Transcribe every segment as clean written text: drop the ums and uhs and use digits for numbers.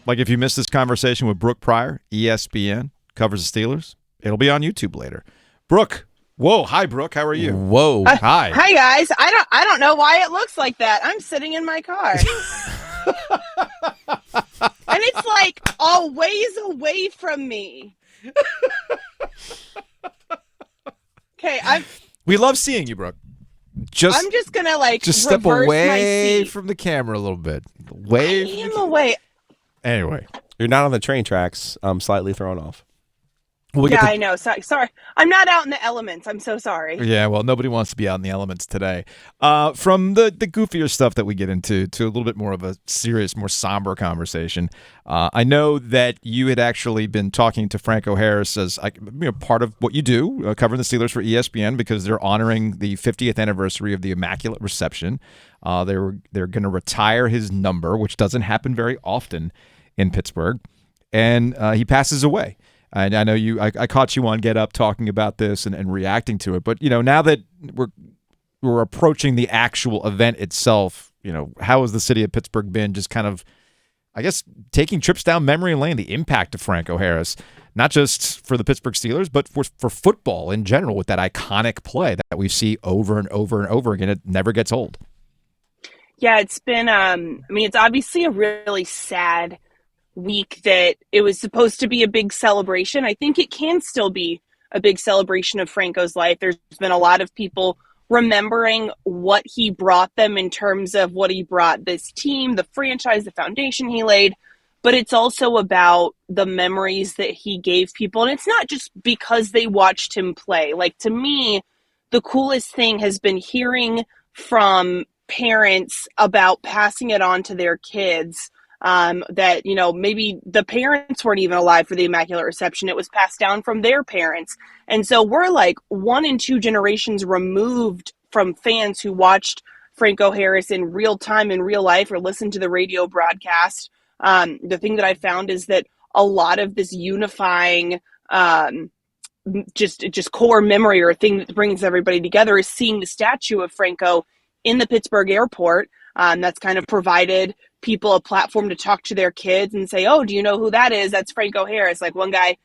Like if you missed this conversation with Brooke Pryor, ESPN, covers the Steelers, it'll be on YouTube later. Brooke, whoa, hi Brooke, how are you? Whoa. Hi. Hi guys. I don't know why it looks like that. I'm sitting in my car. And it's like a ways away from me. Okay, We love seeing you, Brooke. I'm just gonna Just step reverse my away seat. from the camera a little bit. I Away. am away. Anyway, You're not on the train tracks. I'm slightly thrown off. I know. Sorry. I'm not out in the elements. I'm so sorry. Yeah, well, nobody wants to be out in the elements today. From the goofier stuff that we get into to a little bit more of a serious, more somber conversation. I know that you had actually been talking to Franco Harris as part of what you do, covering the Steelers for ESPN, because they're honoring the 50th anniversary of the Immaculate Reception. They're going to retire his number, which doesn't happen very often in Pittsburgh, and he passes away. And I know I caught you on Get Up talking about this and reacting to it. But, now that we're approaching the actual event itself, how has the city of Pittsburgh been just kind of, I guess, taking trips down memory lane, the impact of Franco Harris, not just for the Pittsburgh Steelers, but for football in general with that iconic play that we see over and over and over again. It never gets old. Yeah, it's been, it's obviously a really sad week that it was supposed to be a big celebration. I think it can still be a big celebration of Franco's life. There's been a lot of people remembering what he brought them in terms of what he brought this team, the franchise, the foundation he laid, but it's also about the memories that he gave people. And it's not just because they watched him play. Like, to me, the coolest thing has been hearing from parents about passing it on to their kids. That, maybe the parents weren't even alive for the Immaculate Reception. It was passed down from their parents. And so we're like 1 and 2 generations removed from fans who watched Franco Harris in real time, in real life, or listened to the radio broadcast. The thing that I found is that a lot of this unifying, just core memory or thing that brings everybody together is seeing the statue of Franco in the Pittsburgh airport. That's kind of provided people a platform to talk to their kids and say, oh, do you know who that is? That's Franco Harris. Like, one guy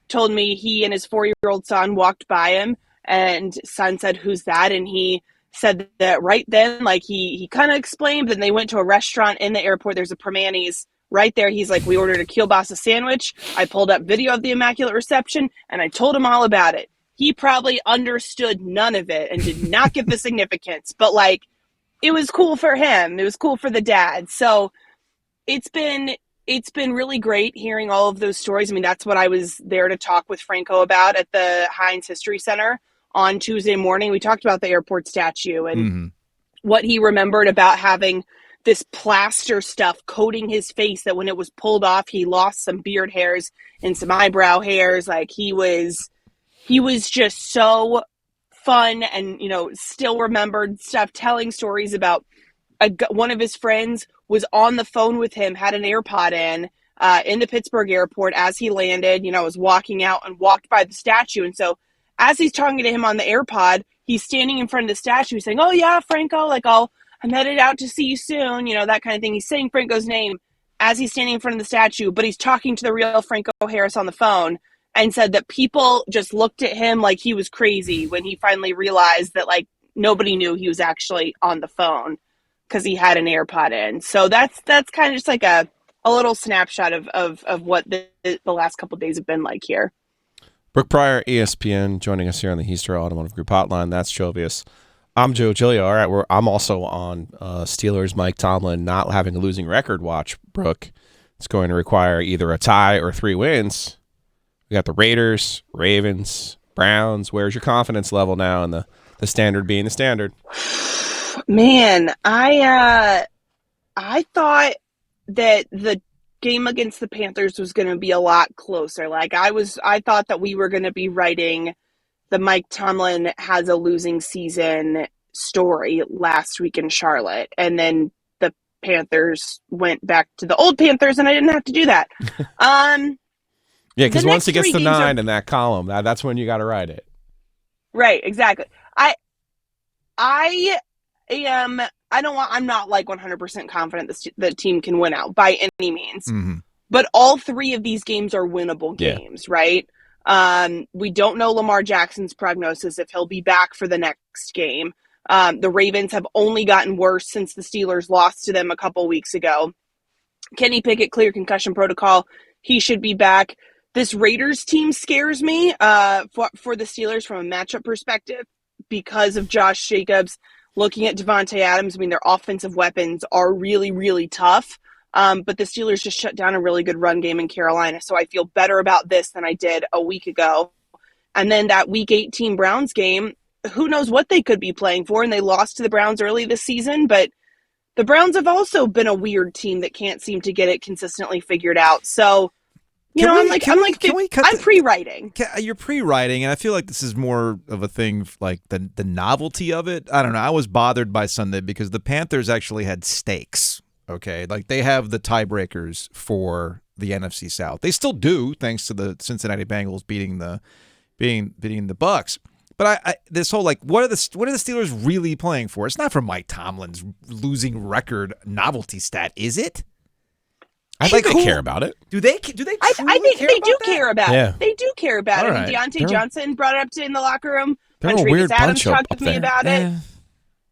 told me he and his 4-year-old son walked by him, and son said, who's that? And he said that right then, like, he kind of explained, and they went to a restaurant in the airport. There's a Permanis right there. He's like, we ordered a kielbasa sandwich. I pulled up video of the Immaculate Reception, and I told him all about it. He probably understood none of it and did not get the significance, but like, it was cool for him. It was cool for the dad. So it's been really great hearing all of those stories. I mean, that's what I was there to talk with Franco about at the Heinz History Center on Tuesday morning. We talked about the airport statue and what he remembered about having this plaster stuff coating his face that when it was pulled off, he lost some beard hairs and some eyebrow hairs. Like, he was just so fun and, still remembered stuff, telling stories about one of his friends was on the phone with him, had an AirPod in the Pittsburgh airport as he landed, was walking out and walked by the statue. And so as he's talking to him on the AirPod, he's standing in front of the statue saying, oh yeah, Franco, like, I'm headed out to see you soon, that kind of thing. He's saying Franco's name as he's standing in front of the statue, but he's talking to the real Franco Harris on the phone. And said that people just looked at him like he was crazy when he finally realized that, like, nobody knew he was actually on the phone because he had an AirPod in. So that's kind of just like a little snapshot of what the last couple of days have been like here. Brooke Pryor, ESPN, joining us here on the Heaster Automotive Group Hotline. That's Jovius. I'm Joe Giglio. All right, I'm also on Steelers Mike Tomlin not having a losing record watch, Brooke. It's going to require either a tie or 3 wins. We got the Raiders, Ravens, Browns. Where's your confidence level now in the standard being the standard? Man, I thought that the game against the Panthers was going to be a lot closer. Like, I thought that we were going to be writing the Mike Tomlin has a losing season story last week in Charlotte. And then the Panthers went back to the old Panthers, and I didn't have to do that. Yeah, because once it gets to 9 in that column, that's when you got to write it. Right, exactly. I'm not like 100% confident the team can win out by any means. but all three of these games are winnable games, right? We don't know Lamar Jackson's prognosis if he'll be back for the next game. The Ravens have only gotten worse since the Steelers lost to them a couple weeks ago. Kenny Pickett clear concussion protocol. He should be back. This Raiders team scares me for the Steelers from a matchup perspective because of Josh Jacobs. Looking at Devontae Adams, I mean, their offensive weapons are really, really tough. But the Steelers just shut down a really good run game in Carolina. So I feel better about this than I did a week ago. And then that Week 18 Browns game, who knows what they could be playing for, and they lost to the Browns early this season. But the Browns have also been a weird team that can't seem to get it consistently figured out. So, I'm pre-writing. You're pre-writing, and I feel like this is more of a thing like the novelty of it. I don't know. I was bothered by Sunday because the Panthers actually had stakes. Okay, like they have the tiebreakers for the NFC South. They still do, thanks to the Cincinnati Bengals beating the Bucks. But I this whole like what are the Steelers really playing for? It's not for Mike Tomlin's losing record novelty stat, is it? I think they care about it. Do they? I think they do care about it. They do care about it. Right. And Deontay Johnson brought it up in the locker room. They're a weird Adams bunch talked up to me there. about it. Yeah.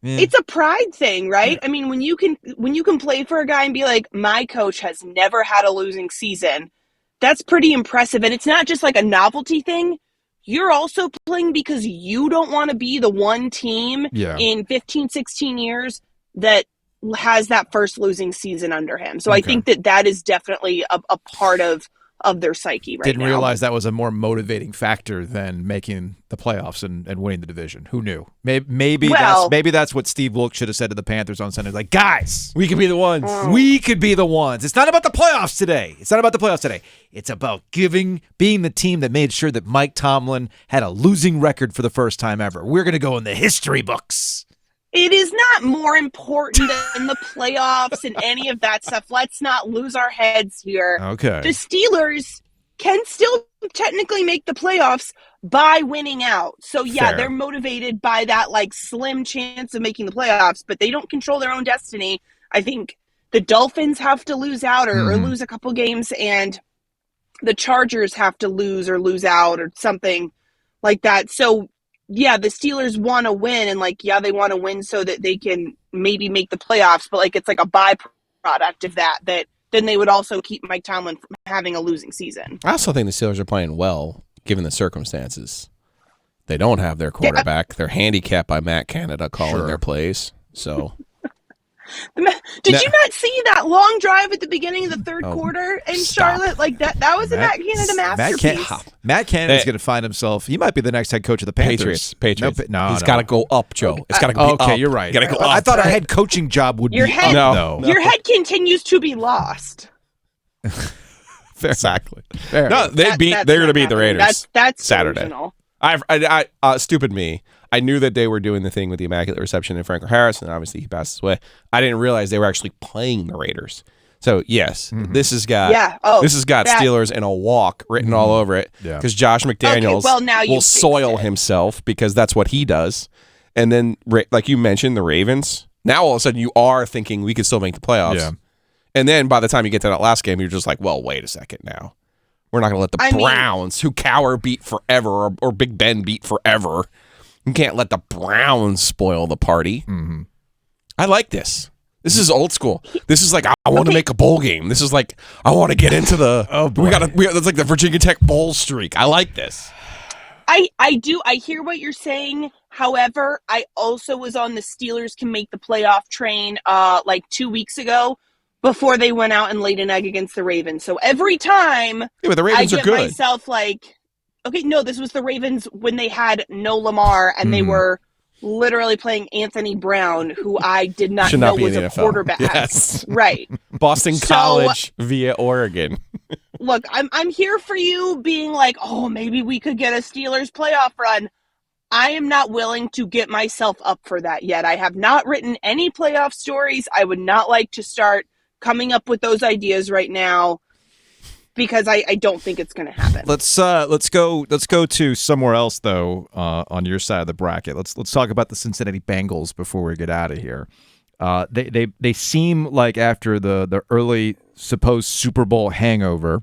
It's a pride thing, right? I mean, when you can play for a guy and be like, my coach has never had a losing season, that's pretty impressive. And it's not just like a novelty thing. You're also playing because you don't want to be the one team in 15, 16 years that has that first losing season under him. So I think that is definitely a part of their psyche right now. Didn't realize that was a more motivating factor than making the playoffs and winning the division. Who knew? Maybe that's what Steve Wilkes should have said to the Panthers on Sunday. Like, guys, we could be the ones. We could be the ones. It's not about the playoffs today. It's about being the team that made sure that Mike Tomlin had a losing record for the first time ever. We're going to go in the history books. It is not more important than the playoffs and any of that stuff. Let's not lose our heads here. Okay. The Steelers can still technically make the playoffs by winning out. So, yeah, Fair. They're motivated by that, like, slim chance of making the playoffs, but they don't control their own destiny. I think the Dolphins have to lose out or lose a couple games, and the Chargers have to lose out or something like that. So, yeah, the Steelers want to win, and they want to win so that they can maybe make the playoffs, but it's like a byproduct of that then they would also keep Mike Tomlin from having a losing season. I also think the Steelers are playing well, given the circumstances. They don't have their quarterback. They're handicapped by Matt Canada calling their plays. So, Did you not see that long drive at the beginning of the third quarter in Charlotte? Like that was a Matt Canada masterpiece. Matt Canada's going to find himself. He might be the next head coach of the Panthers. Patriots. No, he's got to go up, Joe. It's got to go up. Okay, you're right. Got to go up. I thought our head coaching job would your be head, up. No. Your head continues to be lost. Fair. Exactly. Fair. No, they're going to beat the Raiders. That's Saturday. delusional. Stupid me. I knew that they were doing the thing with the Immaculate Reception and Franco Harris, and obviously he passed his way. I didn't realize they were actually playing the Raiders. So yes, this has got Steelers in a walk written all over it because Josh McDaniels will soil himself because that's what he does. And then, like you mentioned, the Ravens. Now all of a sudden you are thinking we could still make the playoffs. Yeah. And then by the time you get to that last game, you're just like, well, wait a second now. We're not going to let the Browns, who Cowher beat forever, or Big Ben beat forever. You can't let the Browns spoil the party. Mm-hmm. I like this. This is old school. This is like I want to make a bowl game. This is like I want to get into the. That's like the Virginia Tech bowl streak. I like this. I do. I hear what you're saying. However, I also was on the Steelers can make the playoff train 2 weeks ago before they went out and laid an egg against the Ravens. So every time but the Ravens I get are good. myself this was the Ravens when they had no Lamar and they were literally playing Anthony Brown, who I did not know was a quarterback. Yes. Right. Boston College via Oregon. Look, I'm here for you being like, oh, maybe we could get a Steelers playoff run. I am not willing to get myself up for that yet. I have not written any playoff stories. I would not like to start coming up with those ideas right now because I don't think it's going to happen. Let's go to somewhere else though on your side of the bracket. Let's talk about the Cincinnati Bengals before we get out of here. They seem like after the early supposed Super Bowl hangover,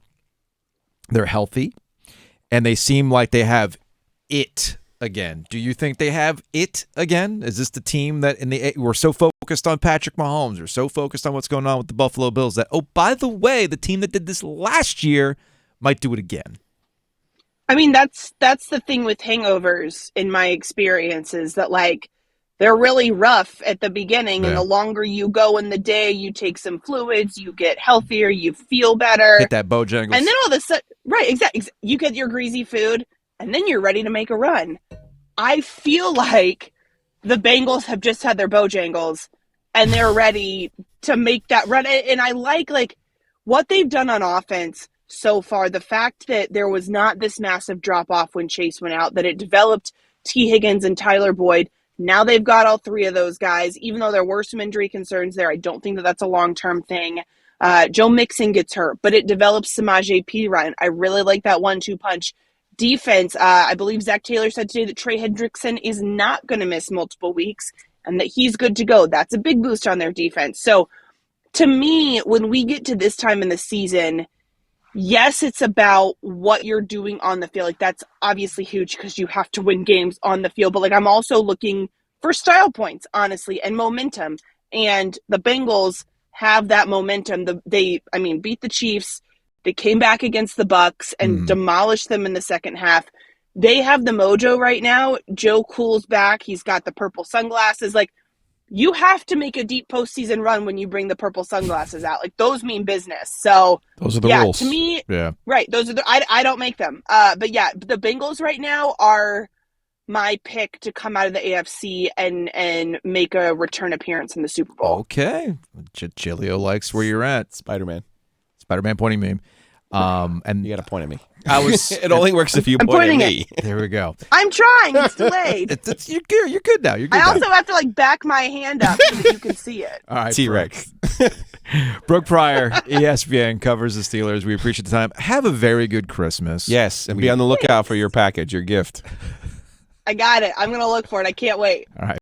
they're healthy, and they seem like they have it again. Do you think they have it again? Is this the team that we're so focused on Patrick Mahomes, we're so focused on what's going on with the Buffalo Bills that, oh, by the way, the team that did this last year might do it again? I mean, that's the thing with hangovers in my experience is that, like, they're really rough at the beginning, and the longer you go in the day, you take some fluids, you get healthier, you feel better. Hit that Bojangles. And then all of a sudden, right, exactly. You get your greasy food, and then you're ready to make a run. I feel like the Bengals have just had their Bojangles, and they're ready to make that run. And I like what they've done on offense so far. The fact that there was not this massive drop-off when Chase went out, that it developed T. Higgins and Tyler Boyd. Now they've got all three of those guys. Even though there were some injury concerns there, I don't think that that's a long-term thing. Joe Mixon gets hurt, but it develops Samaje Perine. I really like that 1-2 punch. Defense, I believe Zach Taylor said today that Trey Hendrickson is not going to miss multiple weeks and that he's good to go. That's a big boost on their defense. So to me, when we get to this time in the season, yes, it's about what you're doing on the field. Like, that's obviously huge because you have to win games on the field. But, like, I'm also looking for style points, honestly, and momentum. And the Bengals have that momentum. They beat the Chiefs. They came back against the Bucks and demolished them in the second half. They have the mojo right now. Joe Cool's back. He's got the purple sunglasses. Like, you have to make a deep postseason run when you bring the purple sunglasses out. Like, those mean business. So those are the rules. To me, right. Those are I don't make them. But yeah, the Bengals right now are my pick to come out of the AFC and make a return appearance in the Super Bowl. Okay. Chilio likes where you're at. Spider-Man pointing meme. And you got to point at me. It only works if you point at me. There we go. I'm trying. It's delayed. You're good now. You're good. I also have to back my hand up so that you can see it. All right, T-Rex. Brooke Pryor, ESPN, covers the Steelers. We appreciate the time. Have a very good Christmas. Yes, and be on the lookout for your package, your gift. I got it. I'm going to look for it. I can't wait. All right.